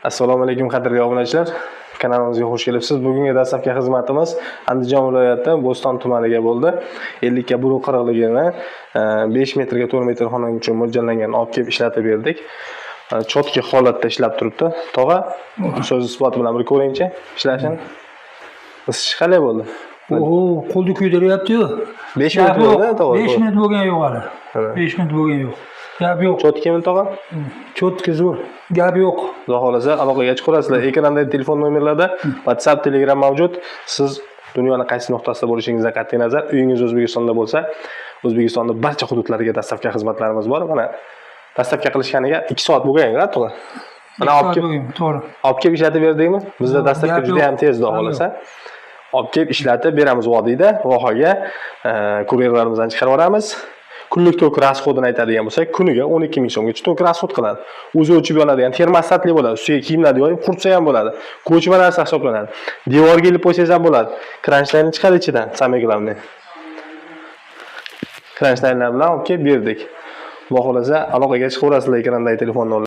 Assalomu alaykum qadrli obunachilar. Kanalimizga xush kelibsiz. Bugungi dastlabki xizmatimiz Andijon viloyati Bo'ston tumaniga bo'ldi. 50 ga 1.40 ligini 5 metrga 4 metr xona uchun mo'ljallangan olib kelib ishlatib berdik. Chotki holatda ishlab turibdi. Tog'a, so'z isboti bilan bir ko'ringchi ishlashini. Isish qalay bo'ldi? Qo'lni kuydiryapti-yu. 5 metr bo'ldi, tog'a. 5 metr bo'lgan yo'q hali. 5 metr bo'lgan yo'q. Gap yo'q. Chotkimi tog'a? Chotki zo'r. Gap yo'q. Xudo xolasa aloqaga chiqasizlar. Ekranda telefon nomerlarda WhatsApp, Telegram mavjud. Siz dunyoning qaysi nuqtasida bo'lishingizdan qat'iy nazar, uyingiz O'zbekistonda bo'lsa, O'zbekistonning barcha hududlariga dastlabki xizmatlarimiz bor. Mana dastlabki qilishganiga 2 soat bo'lgan-ku, to'g'ri. Mana olib kelib ishlatib berdikmi? Bizda dastlabki juda ham tez, xudo xolasa. Olib kelib ishlatib beramiz vodiyda, vohaga kuryerlarimizdan chiqarib yuboramiz. Kunlik tok rasxodini aytadigan bo'lsak, kuniga 12 ming so'mgacha tok rasxod qiladi. O'zi o'chib yonadigan termostatli bo'ladi. Ustiga kiyimlarni yoyib qurtsa ham bo'ladi. Ko'chma narsa hisoblanadi. Devorga ilib qo'ysangiz ham bo'ladi. Kranshtaynni chiqadi ichidan, sameglavni. Kranshtaynlar bilan olib kelib berdik. Xudo xolasa aloqaga chiqaverasizlar ekrandagi telefonni.